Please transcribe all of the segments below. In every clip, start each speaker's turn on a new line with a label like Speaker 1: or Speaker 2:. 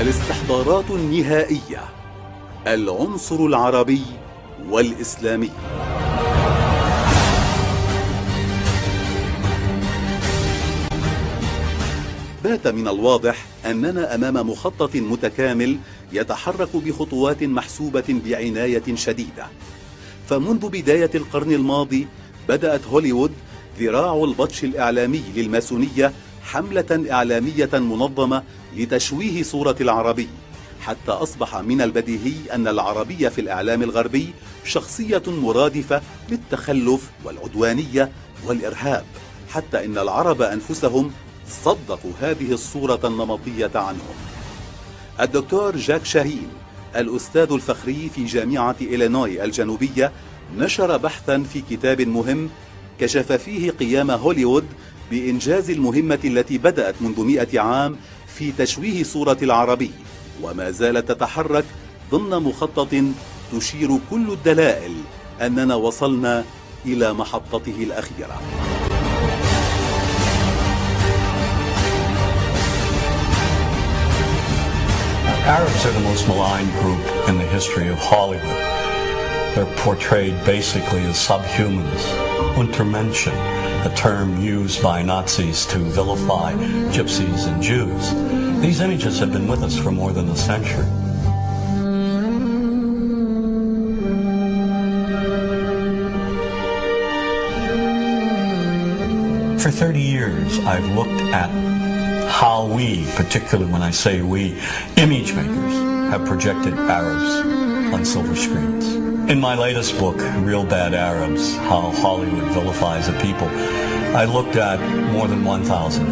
Speaker 1: الاستحضارات النهائية، العنصر العربي والإسلامي. بات من الواضح أننا أمام مخطط متكامل يتحرك بخطوات محسوبة بعناية شديدة. فمنذ بداية القرن الماضي بدأت هوليوود ذراع البطش الإعلامي للماسونية حملة إعلامية منظمة لتشويه صورة العربي، حتى أصبح من البديهي أن العربي في الإعلام الغربي شخصية مرادفة للتخلف والعدوانية والإرهاب، حتى إن العرب أنفسهم صدقوا هذه الصورة النمطية عنهم. الدكتور جاك شاهين الأستاذ الفخري في جامعة إلينوي الجنوبية نشر بحثا في كتاب مهم كشف فيه قيام هوليوود بإنجاز المهمة التي بدأت منذ 100 عام في تشويه صورة العربي، وما زالت تتحرك ضمن مخطط تشير كل الدلائل أننا وصلنا إلى محطته الأخيرة.
Speaker 2: Arabs are the most maligned group in the history of Hollywood. They're portrayed basically as subhumans. Untermenschen, a term used by Nazis to vilify gypsies and Jews. These images have been with us for more than a century. For 30 years, I've looked at how we, particularly when I say we, image makers, have projected Arabs on silver screens. In my latest book, Real Bad Arabs, How Hollywood Vilifies a People, I looked at more than 1,000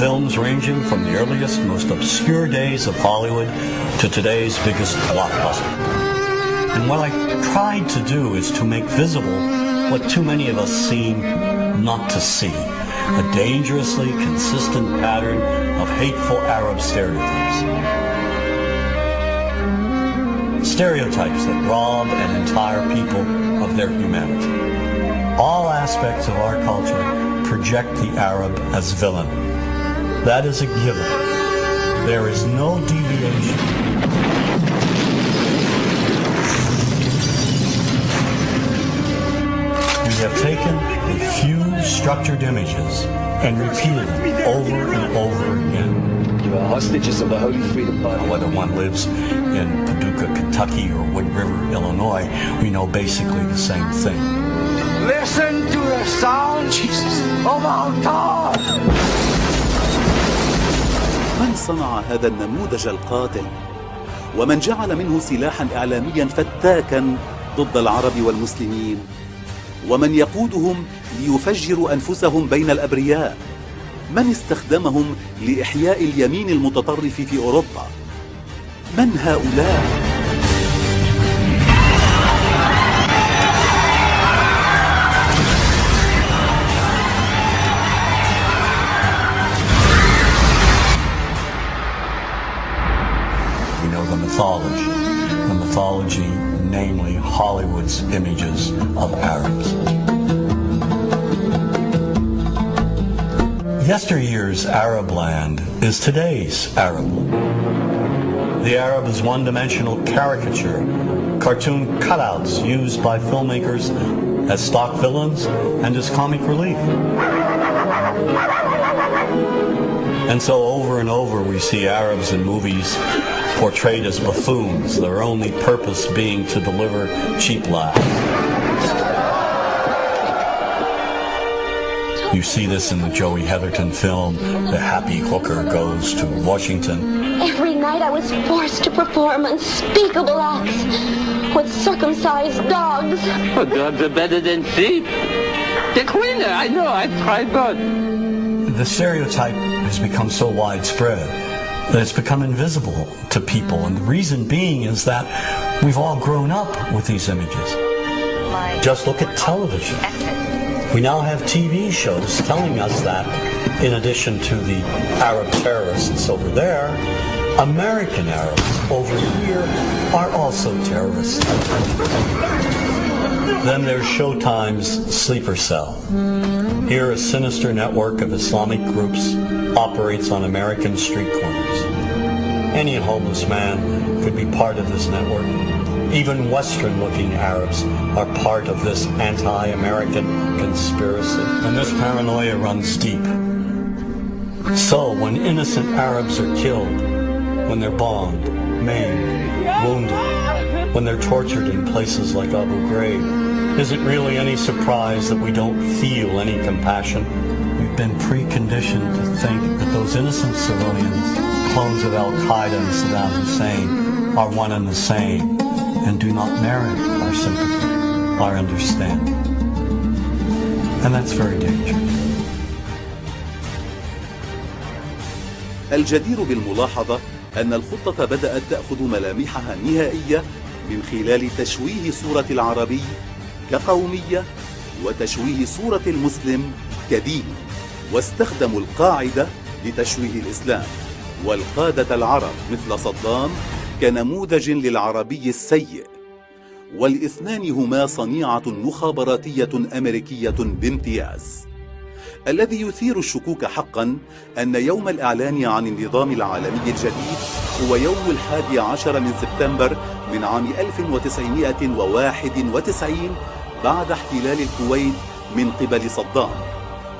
Speaker 2: films ranging from the earliest, most obscure days of Hollywood to today's biggest blockbuster. And what I tried to do is to make visible what too many of us seem not to see, a dangerously consistent pattern of hateful Arab stereotypes. Stereotypes that rob an entire people of their humanity. All aspects of our culture project the Arab as villain. That is a given. There is no deviation. We have taken a few structured images and repeated them over and over again.
Speaker 3: You are hostages of the Holy Freedom Party.
Speaker 2: Whether one lives in Paducah, Kentucky or Wood River, Illinois, we know basically the same thing.
Speaker 3: Listen to the sound of our God.
Speaker 1: من صنع هذا النموذج القاتل؟ ومن جعل منه سلاحا إعلاميا فتاكا ضد العرب والمسلمين؟ ومن يقودهم ليفجروا أنفسهم بين الأبرياء؟ من استخدمهم لإحياء اليمين المتطرف في أوروبا؟ من هؤلاء؟
Speaker 2: We know the mythology, namely Hollywood's images of Arabs. Yesteryear's Arab land is today's Arab land. The Arab is one-dimensional caricature, cartoon cutouts used by filmmakers as stock villains and as comic relief. And so over and over we see Arabs in movies portrayed as buffoons, their only purpose being to deliver cheap laughs. You see this in the Joey Heatherton film, The Happy Hooker Goes to Washington.
Speaker 4: Every night I was forced to perform unspeakable acts with circumcised dogs.
Speaker 3: Oh, dogs are better than sheep. They're cleaner, I know, I've tried both.
Speaker 2: The stereotype has become so widespread that it's become invisible to people, and the reason being is that we've all grown up with these images. Just look at television. We now have TV shows telling us that, in addition to the Arab terrorists over there, American Arabs over here are also terrorists. Then there's Showtime's Sleeper Cell. Here a sinister network of Islamic groups operates on American street corners. any homeless man could be part of this network. Even Western-looking Arabs are part of this anti-American conspiracy. And this paranoia runs deep. So when innocent Arabs are killed, when they're bombed, maimed, wounded, when they're tortured in places like Abu Ghraib, is it really any surprise that we don't feel any compassion? We've been preconditioned to think that those innocent civilians, clones of Al-Qaeda and Saddam Hussein, are one and the same and do not merit our sympathy, our understanding. And that's very dangerous.
Speaker 1: الجدير بالملاحظة أن الخطة بدأت تأخذ ملامحها النهائية من خلال تشويه صورة العربي كقومية وتشويه صورة المسلم كدين، واستخدموا القاعدة لتشويه الإسلام والقادة العرب مثل صدام كنموذج للعربي السيء، والاثنان هما صنيعة مخابراتية أمريكية بامتياز. الذي يثير الشكوك حقا أن يوم الإعلان عن النظام العالمي الجديد هو يوم 11 من سبتمبر من عام 1991 بعد احتلال الكويت من قبل صدام،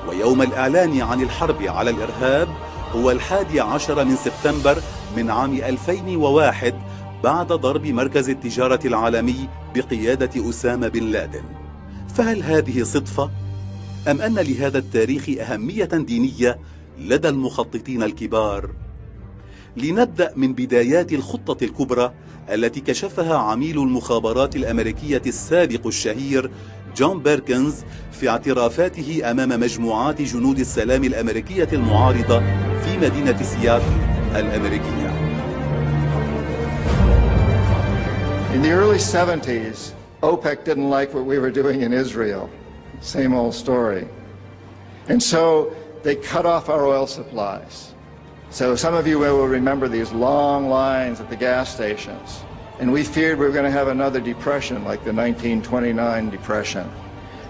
Speaker 1: ويوم الإعلان عن الحرب على الإرهاب هو 11 من سبتمبر من عام 2001 بعد ضرب مركز التجارة العالمي بقيادة أسامة بن لادن. فهل هذه صدفة؟ أم أن لهذا التاريخ أهمية دينية لدى المخططين الكبار؟ لنبدأ من بدايات الخطة الكبرى التي كشفها عميل المخابرات الأمريكية السابق الشهير جون بيركنز في اعترافاته أمام مجموعات جنود السلام الأمريكية المعارضة في مدينة سياتل الأمريكية.
Speaker 5: In the early 70s, OPEC didn't like what we were doing in Israel. Same old story. And so they cut off our oil supplies. So some of you will remember these long lines at the gas stations. And we feared we were going to have another depression like the 1929 depression.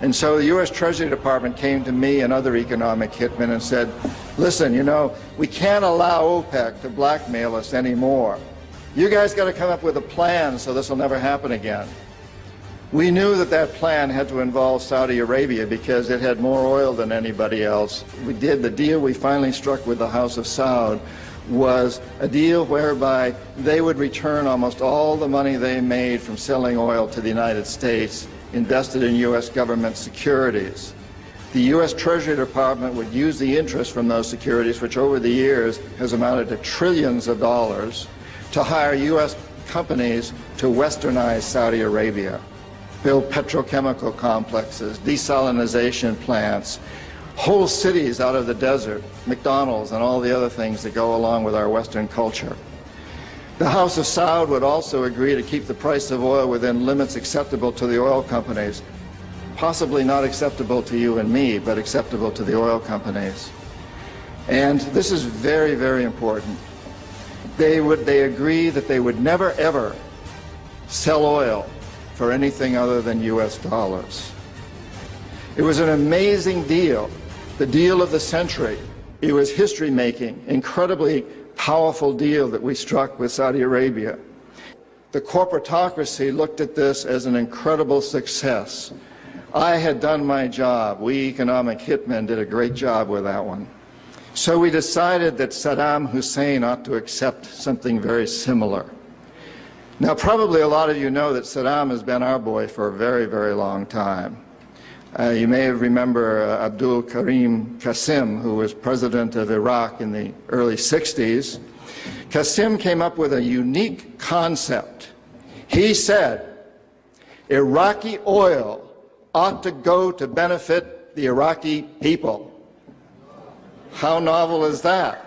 Speaker 5: And so the U.S. Treasury Department came to me and other economic hitmen and said, listen, you know, we can't allow OPEC to blackmail us anymore. You guys got to come up with a plan so this will never happen again. We knew that that plan had to involve Saudi Arabia because it had more oil than anybody else. The deal we finally struck with the House of Saud was a deal whereby they would return almost all the money they made from selling oil to the United States, invested in U.S. government securities. The U.S. Treasury Department would use the interest from those securities, which over the years has amounted to trillions of dollars, to hire U.S. companies to westernize Saudi Arabia, build petrochemical complexes, desalinization plants, whole cities out of the desert, McDonald's and all the other things that go along with our Western culture. The House of Saud would also agree to keep the price of oil within limits acceptable to the oil companies, possibly not acceptable to you and me, but acceptable to the oil companies. And this is very, very important. They agree that they would never ever sell oil for anything other than U.S. dollars. It was an amazing deal, the deal of the century. It was history-making, incredibly powerful deal that we struck with Saudi Arabia. The corporatocracy looked at this as an incredible success. I had done my job. We economic hitmen did a great job with that one. So we decided that Saddam Hussein ought to accept something very similar. Now, probably a lot of you know that Saddam has been our boy for a very, very long time. You may remember Abdul Karim Qasim, who was president of Iraq in the early 60s. Qasim came up with a unique concept. He said, Iraqi oil ought to go to benefit the Iraqi people. How novel is that?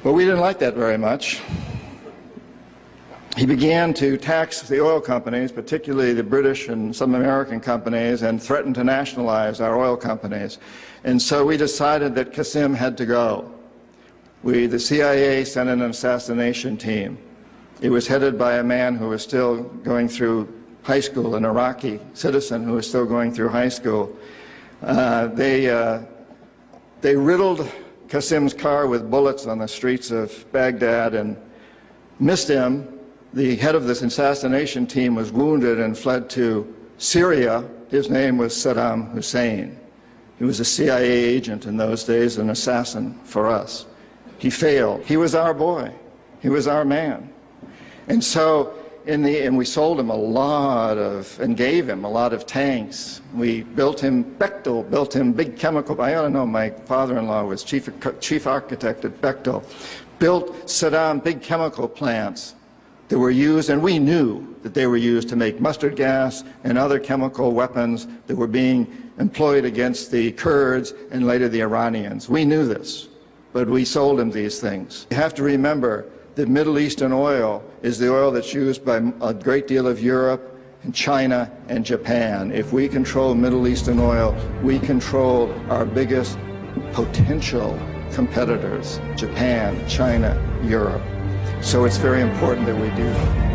Speaker 5: But we didn't like that very much. He began to tax the oil companies, particularly the British and some American companies, and threatened to nationalize our oil companies. And so we decided that Qasim had to go. The CIA sent an assassination team. It was headed by a man who was still going through high school, an Iraqi citizen who was still going through high school. They They riddled Qasim's car with bullets on the streets of Baghdad and missed him. The head of this assassination team was wounded and fled to Syria. His name was Saddam Hussein. He was a CIA agent in those days, an assassin for us. He failed. He was our boy. He was our man. And so, and we sold him a lot of, and gave him a lot of tanks. We built him, Bechtel built him big chemical, I ought to know, my father-in-law was chief architect at Bechtel, built Saddam big chemical plants that were used, and we knew that they were used to make mustard gas and other chemical weapons that were being employed against the Kurds and later the Iranians. We knew this, but we sold him these things. You have to remember that Middle Eastern oil is the oil that's used by a great deal of Europe and China and Japan. If we control Middle Eastern oil, we control our biggest potential competitors, Japan, China, Europe. So it's very important that we do that.